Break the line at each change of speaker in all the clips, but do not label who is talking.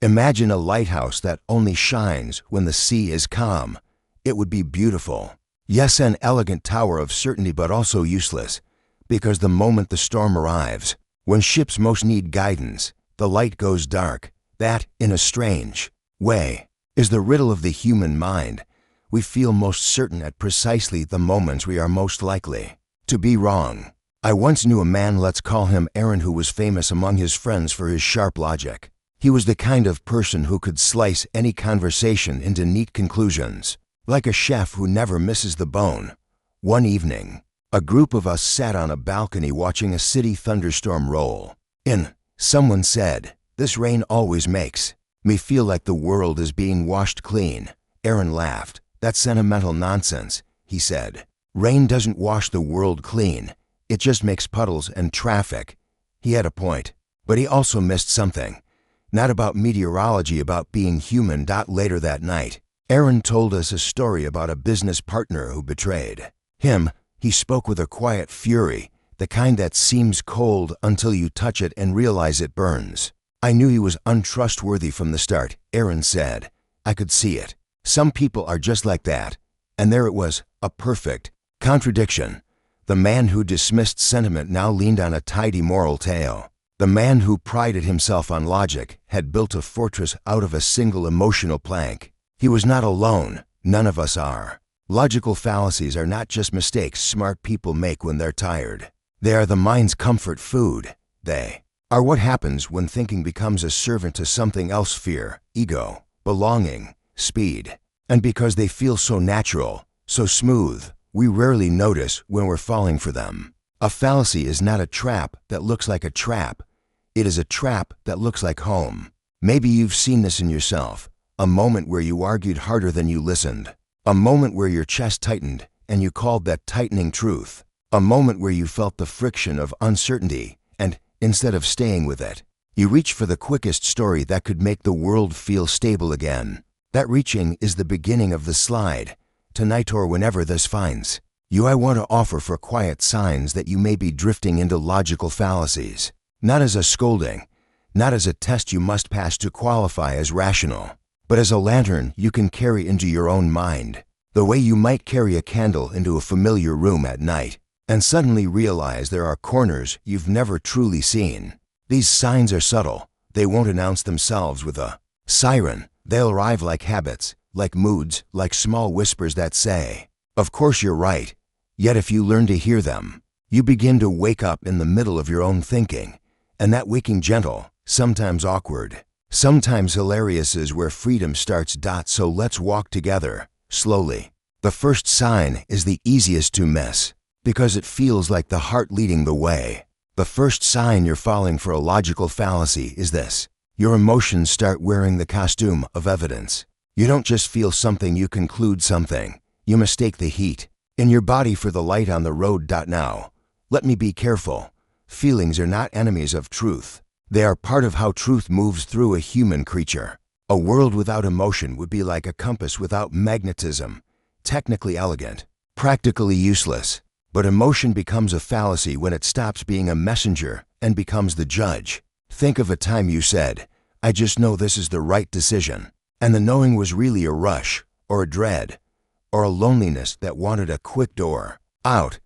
Imagine a lighthouse that only shines when the sea is calm. It would be beautiful. Yes, an elegant tower of certainty, but also useless, because the moment the storm arrives, when ships most need guidance, the light goes dark. That, in a strange way, is the riddle of the human mind. We feel most certain at precisely the moments we are most likely to be wrong. I once knew a man, let's call him Aaron, who was famous among his friends for his sharp logic. He was the kind of person who could slice any conversation into neat conclusions, like a chef who never misses the bone. One evening, a group of us sat on a balcony watching a city thunderstorm roll in. Someone said, "This rain always makes me feel like the world is being washed clean." Aaron laughed. "That's sentimental nonsense," he said. "Rain doesn't wash the world clean. It just makes puddles and traffic." He had a point, but he also missed something. Not about meteorology, about being human. Later that night, Aaron told us a story about a business partner who betrayed him. He spoke with a quiet fury, the kind that seems cold until you touch it and realize it burns. "I knew he was untrustworthy from the start," Aaron said. "I could see it. Some people are just like that." And there it was, a perfect contradiction. The man who dismissed sentiment now leaned on a tidy moral tale. The man who prided himself on logic had built a fortress out of a single emotional plank. He was not alone. None of us are. Logical fallacies are not just mistakes smart people make when they're tired. They are the mind's comfort food. They are what happens when thinking becomes a servant to something else: fear, ego, belonging, speed. And because they feel so natural, so smooth, we rarely notice when we're falling for them. A fallacy is not a trap that looks like a trap. It is a trap that looks like home. Maybe you've seen this in yourself. A moment where you argued harder than you listened. A moment where your chest tightened and you called that tightening truth. A moment where you felt the friction of uncertainty and, instead of staying with it, you reached for the quickest story that could make the world feel stable again. That reaching is the beginning of the slide. Tonight or whenever this finds you, I want to offer for quiet signs that you may be drifting into logical fallacies. Not as a scolding, not as a test you must pass to qualify as rational, but as a lantern you can carry into your own mind, the way you might carry a candle into a familiar room at night, and suddenly realize there are corners you've never truly seen. These signs are subtle. They won't announce themselves with a siren. They'll arrive like habits, like moods, like small whispers that say, "Of course you're right." Yet if you learn to hear them, you begin to wake up in the middle of your own thinking. And that waking, gentle, sometimes awkward, sometimes hilarious, is where freedom starts. So let's walk together, slowly. The first sign is the easiest to miss, because it feels like the heart leading the way. The first sign you're falling for a logical fallacy is this: your emotions start wearing the costume of evidence. You don't just feel something, you conclude something. You mistake the heat in your body for the light on the road. Now, let me be careful. Feelings are not enemies of truth. They are part of how truth moves through a human creature. A world without emotion would be like a compass without magnetism. Technically elegant, practically useless. But emotion becomes a fallacy when it stops being a messenger and becomes the judge. Think of a time you said, "I just know this is the right decision," and the knowing was really a rush, or a dread, or a loneliness that wanted a quick door out.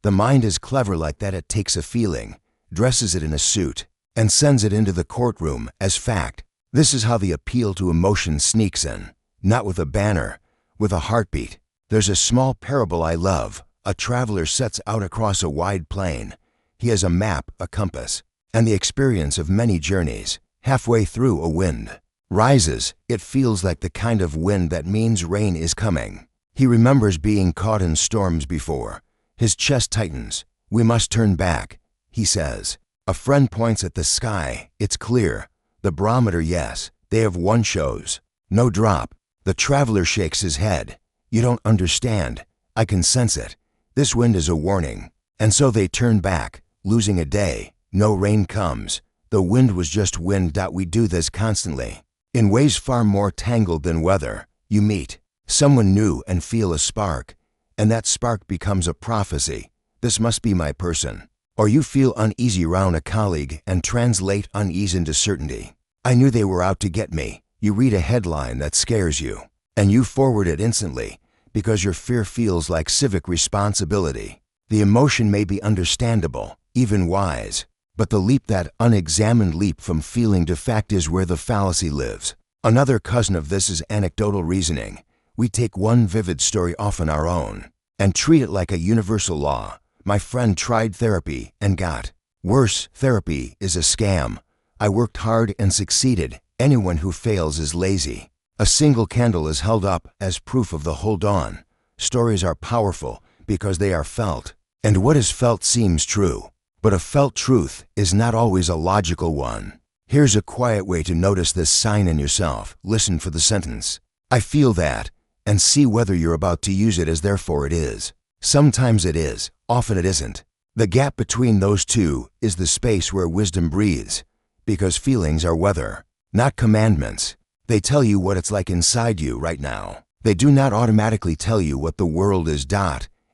The mind is clever like that. It takes a feeling, dresses it in a suit, and sends it into the courtroom as fact. This is how the appeal to emotion sneaks in, not with a banner, with a heartbeat. There's a small parable I love. A traveler sets out across a wide plain. He has a map, a compass, and the experience of many journeys. Halfway through, a wind rises. It feels like the kind of wind that means rain is coming. He remembers being caught in storms before. His chest tightens. "We must turn back," he says. A friend points at the sky. It's clear. The barometer, yes. They have one shows. No drop. The traveler shakes his head. "You don't understand. I can sense it. This wind is a warning." And so they turn back, losing a day. No rain comes. The wind was just wind. We do this constantly. In ways far more tangled than weather. You meet someone new and feel a spark. And that spark becomes a prophecy. "This must be my person." Or you feel uneasy around a colleague and translate unease into certainty. I knew they were out to get me. You read a headline that scares you, and you forward it instantly because your fear feels like civic responsibility. The emotion may be understandable, even wise, but the leap, that unexamined leap from feeling to fact, is where the fallacy lives. Another cousin of this is anecdotal reasoning. We take one vivid story, often our own, and treat it like a universal law. My friend tried therapy and got worse. Therapy is a scam. I worked hard and succeeded. Anyone who fails is lazy. A single candle is held up as proof of the hold on. Stories are powerful because they are felt, and what is felt seems true. But a felt truth is not always a logical one. Here's a quiet way to notice this sign in yourself. Listen for the sentence, "I feel that," and see whether you're about to use it as therefore it is. Sometimes it is, often it isn't. The gap between those two is the space where wisdom breathes, because feelings are weather, not commandments. They tell you what it's like inside you right now. They do not automatically tell you what the world is.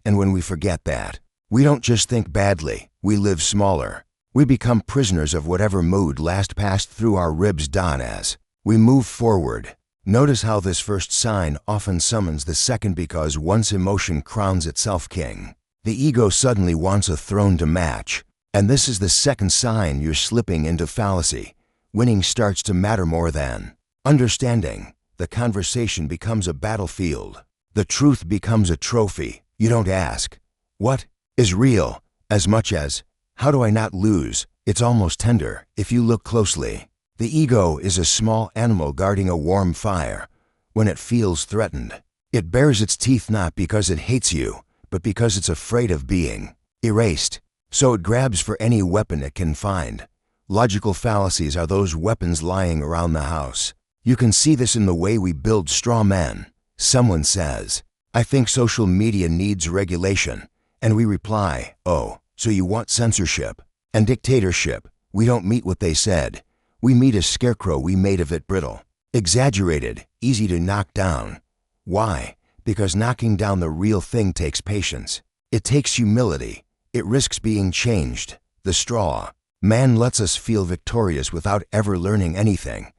And when we forget that, we don't just think badly, we live smaller. We become prisoners of whatever mood last passed through our ribs. As we move forward, notice how this first sign often summons the second, because once emotion crowns itself king, the ego suddenly wants a throne to match. And this is the second sign you're slipping into fallacy. Winning starts to matter more than understanding. The conversation becomes a battlefield. The truth becomes a trophy. You don't ask, "What is real?" as much as, "How do I not lose?" It's almost tender if you look closely. The ego is a small animal guarding a warm fire. When it feels threatened, it bares its teeth, not because it hates you, but because it's afraid of being erased. So it grabs for any weapon it can find. Logical fallacies are those weapons lying around the house. You can see this in the way we build straw men. Someone says, "I think social media needs regulation," and we reply, "Oh, so you want censorship and dictatorship?" We don't meet what they said. We meet a scarecrow we made of it, brittle, exaggerated, easy to knock down. Why? Because knocking down the real thing takes patience. It takes humility. It risks being changed. The straw man lets us feel victorious without ever learning anything.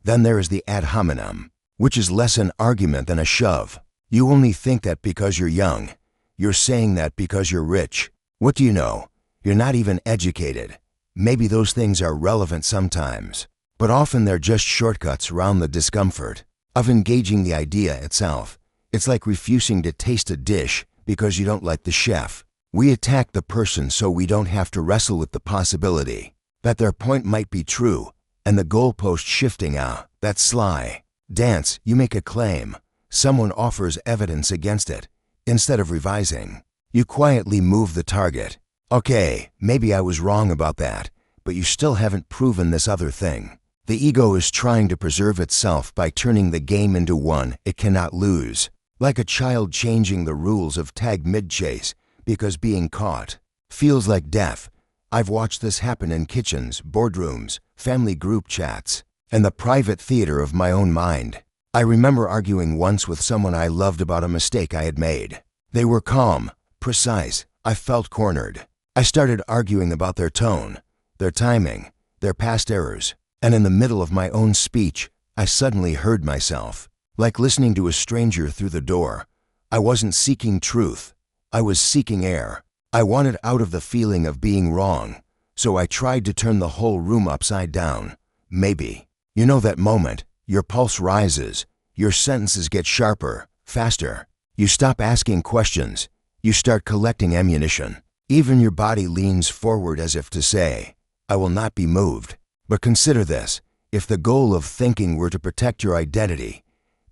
Then there is the ad hominem, which is less an argument than a shove. You only think that because you're young. You're saying that because you're rich. What do you know? You're not even educated. Maybe those things are relevant sometimes, but often they're just shortcuts around the discomfort of engaging the idea itself. It's like refusing to taste a dish because you don't like the chef. We attack the person so we don't have to wrestle with the possibility that their point might be true, and the goalpost shifting. That sly dance. You make a claim. Someone offers evidence against it. Instead of revising, you quietly move the target. "Okay, maybe I was wrong about that, but you still haven't proven this other thing." The ego is trying to preserve itself by turning the game into one it cannot lose. Like a child changing the rules of tag mid-chase because being caught feels like death. I've watched this happen in kitchens, boardrooms, family group chats, and the private theater of my own mind. I remember arguing once with someone I loved about a mistake I had made. They were calm, precise. I felt cornered. I started arguing about their tone, their timing, their past errors, and in the middle of my own speech, I suddenly heard myself, like listening to a stranger through the door. I wasn't seeking truth. I was seeking air. I wanted out of the feeling of being wrong, so I tried to turn the whole room upside down. Maybe. You know that moment, your pulse rises, your sentences get sharper, faster. You stop asking questions. You start collecting ammunition. Even your body leans forward as if to say, "I will not be moved." But consider this. If the goal of thinking were to protect your identity,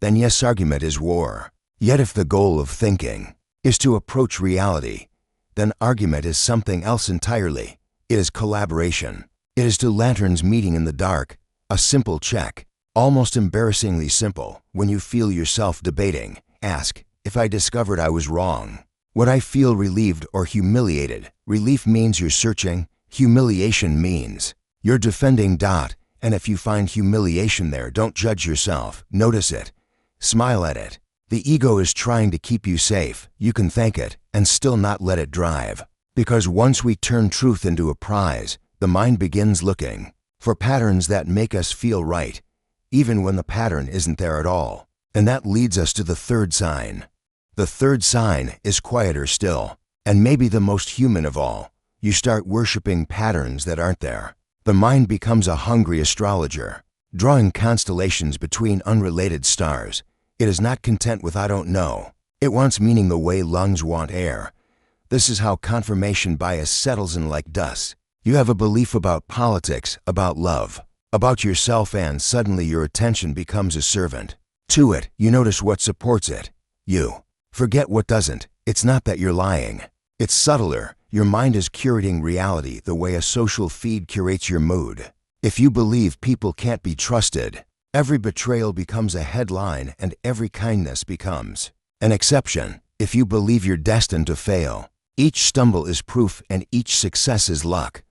then yes, argument is war. Yet if the goal of thinking is to approach reality, then argument is something else entirely. It is collaboration. It is two lanterns meeting in the dark, a simple check, almost embarrassingly simple. When you feel yourself debating, ask, "If I discovered I was wrong, would I feel relieved or humiliated?" Relief means you're searching. Humiliation means you're defending. And if you find humiliation there, don't judge yourself. Notice it. Smile at it. The ego is trying to keep you safe. You can thank it and still not let it drive. Because once we turn truth into a prize, the mind begins looking for patterns that make us feel right, even when the pattern isn't there at all. And that leads us to the third sign. The third sign is quieter still, and maybe the most human of all. You start worshiping patterns that aren't there. The mind becomes a hungry astrologer, drawing constellations between unrelated stars. It is not content with "I don't know." It wants meaning the way lungs want air. This is how confirmation bias settles in like dust. You have a belief about politics, about love, about yourself, and suddenly your attention becomes a servant to it. You notice what supports it. You forget what doesn't. It's not that you're lying. It's subtler. Your mind is curating reality the way a social feed curates your mood. If you believe people can't be trusted, every betrayal becomes a headline and every kindness becomes an exception. If you believe you're destined to fail, each stumble is proof and each success is luck.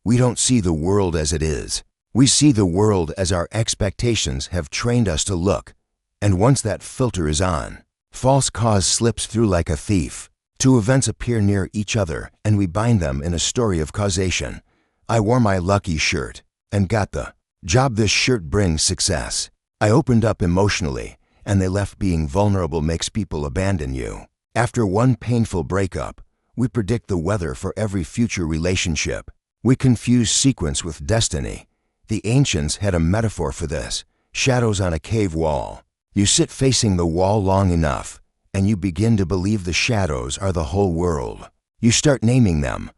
We don't see the world as it is. We see the world as our expectations have trained us to look. And once that filter is on, false cause slips through like a thief. Two events appear near each other and we bind them in a story of causation. I wore my lucky shirt and got the job. This shirt brings success. I opened up emotionally and they left. Being vulnerable makes people abandon you. After one painful breakup, we predict the weather for every future relationship. We confuse sequence with destiny. The ancients had a metaphor for this: shadows on a cave wall. You sit facing the wall long enough, and you begin to believe the shadows are the whole world. You start naming them,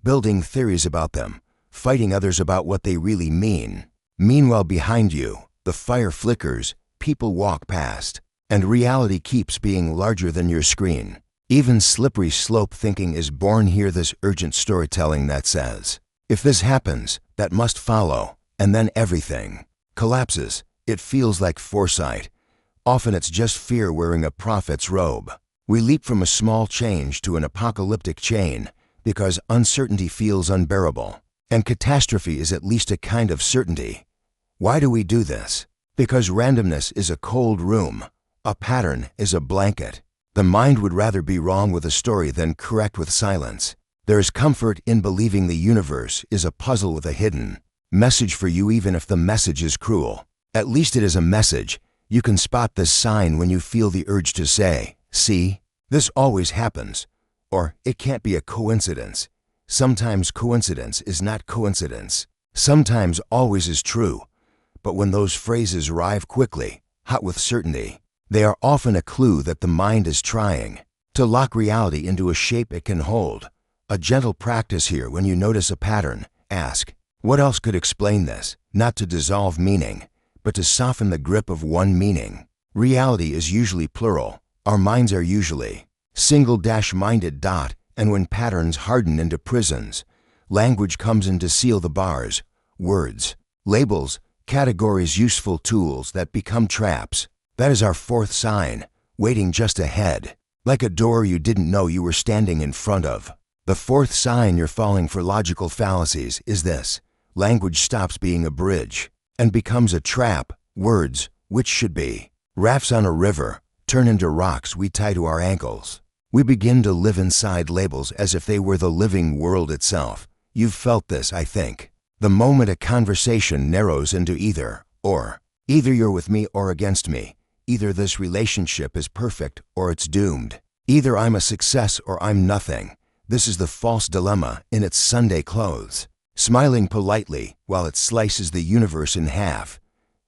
building theories about them, fighting others about what they really mean. Meanwhile, behind you, the fire flickers, people walk past, and reality keeps being larger than your screen. Even slippery slope thinking is born here. This urgent storytelling that says, if this happens, that must follow, and then everything collapses. It feels like foresight. Often it's just fear wearing a prophet's robe. We leap from a small change to an apocalyptic chain because uncertainty feels unbearable, and catastrophe is at least a kind of certainty. Why do we do this? Because randomness is a cold room. A pattern is a blanket. The mind would rather be wrong with a story than correct with silence. There is comfort in believing the universe is a puzzle with a hidden message for you, even if the message is cruel. At least it is a message. You can spot this sign when you feel the urge to say, "See, this always happens," or "It can't be a coincidence." Sometimes coincidence is not coincidence. Sometimes always is true. But when those phrases arrive quickly, hot with certainty, they are often a clue that the mind is trying to lock reality into a shape it can hold. A gentle practice here: when you notice a pattern, ask, what else could explain this? Not to dissolve meaning, but to soften the grip of one meaning. Reality is usually plural. Our minds are usually single-minded. And when patterns harden into prisons, language comes in to seal the bars. Words, labels, categories, useful tools that become traps. That is our fourth sign, waiting just ahead, like a door you didn't know you were standing in front of. The fourth sign you're falling for logical fallacies is this: language stops being a bridge and becomes a trap. Words, which should be rafts on a river, turn into rocks we tie to our ankles. We begin to live inside labels as if they were the living world itself. You've felt this, I think. The moment a conversation narrows into either or. Either you're with me or against me. Either this relationship is perfect or it's doomed. Either I'm a success or I'm nothing. This is the false dilemma in its Sunday clothes, smiling politely while it slices the universe in half.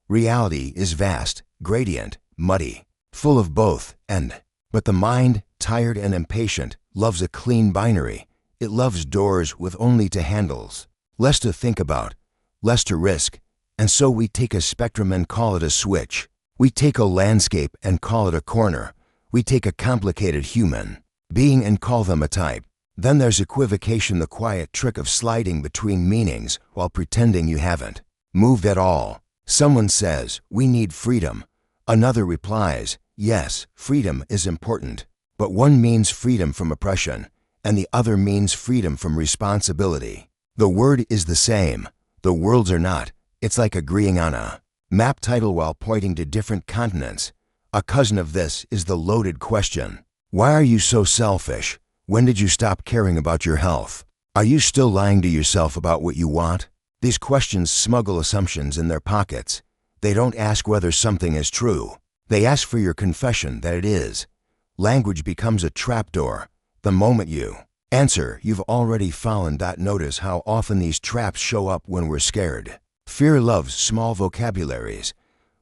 Reality is vast, gradient, muddy, full of both and. But the mind, tired and impatient, loves a clean binary. It loves doors with only two handles. Less to think about, less to risk. And so we take a spectrum and call it a switch. We take a landscape and call it a corner. We take a complicated human being and call them a type. Then there's equivocation, the quiet trick of sliding between meanings while pretending you haven't moved at all. Someone says, "We need freedom." Another replies, "Yes, freedom is important." But one means freedom from oppression, and the other means freedom from responsibility. The word is the same. The worlds are not. It's like agreeing on a map title while pointing to different continents. A cousin of this is the loaded question: why are you so selfish? When did you stop caring about your health? Are you still lying to yourself about what you want? These questions smuggle assumptions in their pockets. They don't ask whether something is true. They ask for your confession that it is. Language becomes a trapdoor. The moment you answer, you've already fallen. Notice how often these traps show up when we're scared. Fear loves small vocabularies.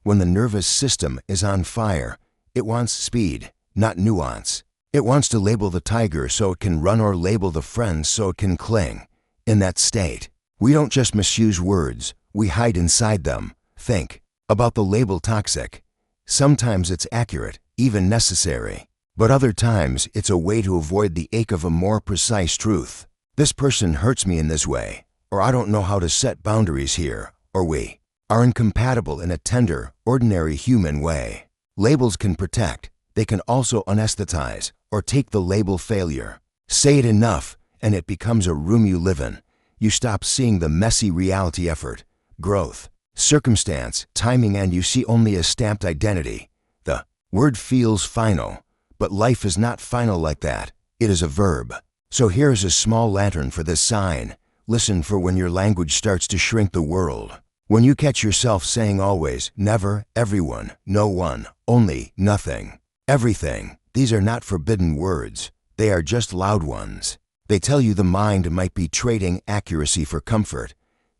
When the nervous system is on fire, it wants speed, not nuance. It wants to label the tiger so it can run or label the friends so it can cling. In that state, we don't just misuse words, we hide inside them. Think about the label toxic. Sometimes it's accurate, even necessary. But other times it's a way to avoid the ache of a more precise truth. This person hurts me in this way, or I don't know how to set boundaries here, or we are incompatible in a tender, ordinary human way. Labels can protect. They can also anesthetize or take the label failure. Say it enough and it becomes a room you live in. You stop seeing the messy reality, effort, growth, circumstance, timing, and you see only a stamped identity. The word feels final, but life is not final like that. It is a verb. So here's a small lantern for this sign. Listen for when your language starts to shrink the world. When you catch yourself saying always, never, everyone, no one, only, nothing, everything. These are not forbidden words. They are just loud ones. They tell you the mind might be trading accuracy for comfort.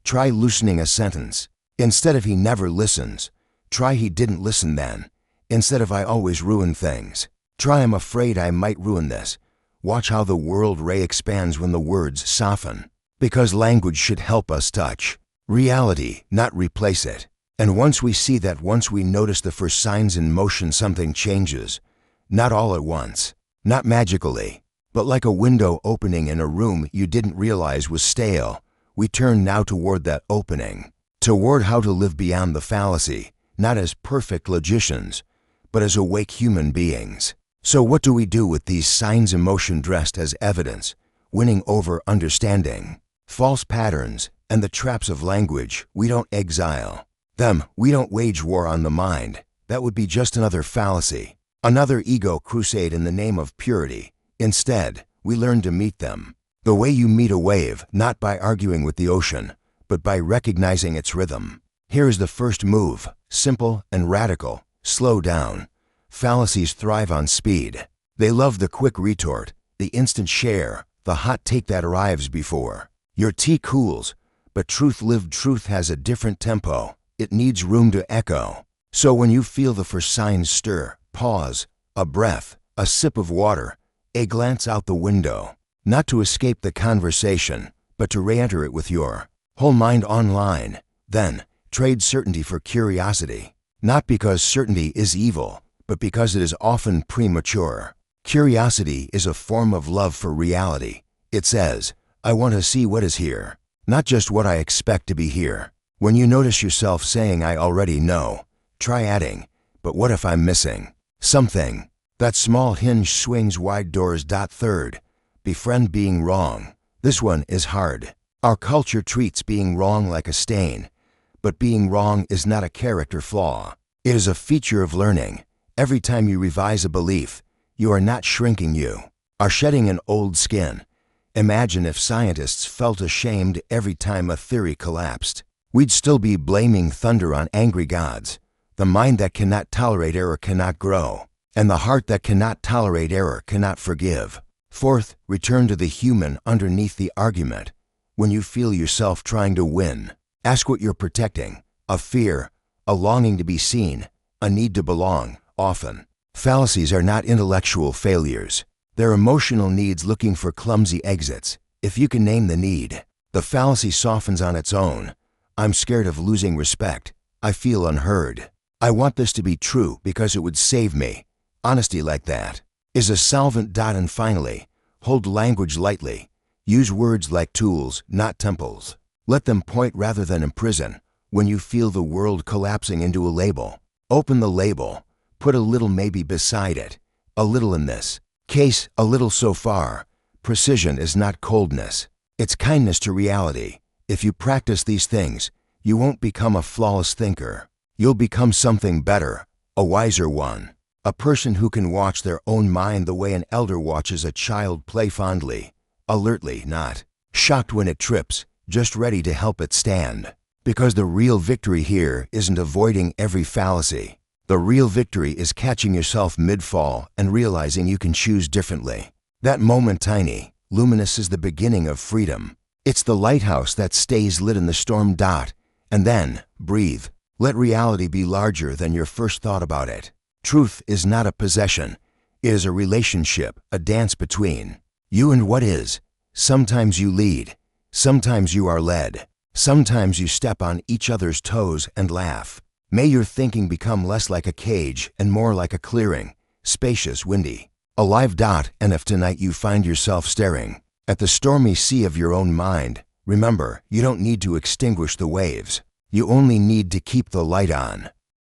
Try loosening a sentence. Instead of he never listens, try he didn't listen then. Instead of I always ruin things, try I'm afraid I might ruin this. Watch how the world ray expands when the words soften. Because language should help us touch reality, not replace it. And once we see that, once we notice the first signs in motion, something changes. Not all at once, not magically, but like a window opening in a room you didn't realize was stale. We turn now toward that opening, toward how to live beyond the fallacy, not as perfect logicians, but as awake human beings. So what do we do with these signs in motion dressed as evidence, winning over understanding? False patterns and the traps of language, we don't exile them. We don't wage war on the mind. That would be just another fallacy, another ego crusade in the name of purity. Instead, we learn to meet them the way you meet a wave, not by arguing with the ocean, but by recognizing its rhythm. Here is the first move, simple and radical. Slow down. Fallacies thrive on speed. They love the quick retort, the instant share, the hot take that arrives before your tea cools. But truth, lived truth, has a different tempo. It needs room to echo. So when you feel the first signs stir, pause, a breath, a sip of water, a glance out the window, not to escape the conversation, but to re-enter it with your whole mind online. Then, trade certainty for curiosity. Not because certainty is evil, but because it is often premature. Curiosity is a form of love for reality. It says, I want to see what is here, not just what I expect to be here. When you notice yourself saying, I already know, try adding, but what if I'm missing something? That small hinge swings wide doors. Third, befriend being wrong. This one is hard. Our culture treats being wrong like a stain, but being wrong is not a character flaw. It is a feature of learning. Every time you revise a belief, you are not shrinking, you are shedding an old skin. Imagine if scientists felt ashamed every time a theory collapsed. We'd still be blaming thunder on angry gods. The mind that cannot tolerate error cannot grow, and the heart that cannot tolerate error cannot forgive. Fourth, return to the human underneath the argument. When you feel yourself trying to win, ask what you're protecting. A fear, a longing to be seen, a need to belong. Often, fallacies are not intellectual failures. They're emotional needs looking for clumsy exits. If you can name the need, the fallacy softens on its own. I'm scared of losing respect. I feel unheard. I want this to be true because it would save me. Honesty like that is a solvent. And finally, hold language lightly. Use words like tools, not temples. Let them point rather than imprison. When you feel the world collapsing into a label, open the label. Put a little maybe beside it. A little in this case, a little so far. Precision is not coldness. It's kindness to reality. If you practice these things, you won't become a flawless thinker. You'll become something better, a wiser one. A person who can watch their own mind the way an elder watches a child play, fondly, alertly, not shocked when it trips, just ready to help it stand. Because the real victory here isn't avoiding every fallacy. The real victory is catching yourself mid-fall and realizing you can choose differently. That moment, tiny, luminous, is the beginning of freedom. It's the lighthouse that stays lit in the storm. And then, breathe. Let reality be larger than your first thought about it. Truth is not a possession. It is a relationship, a dance between you and what is. Sometimes you lead. Sometimes you are led. Sometimes you step on each other's toes and laugh. May your thinking become less like a cage and more like a clearing, spacious, windy, alive. And if tonight you find yourself staring at the stormy sea of your own mind, remember, you don't need to extinguish the waves. You only need to keep the light on.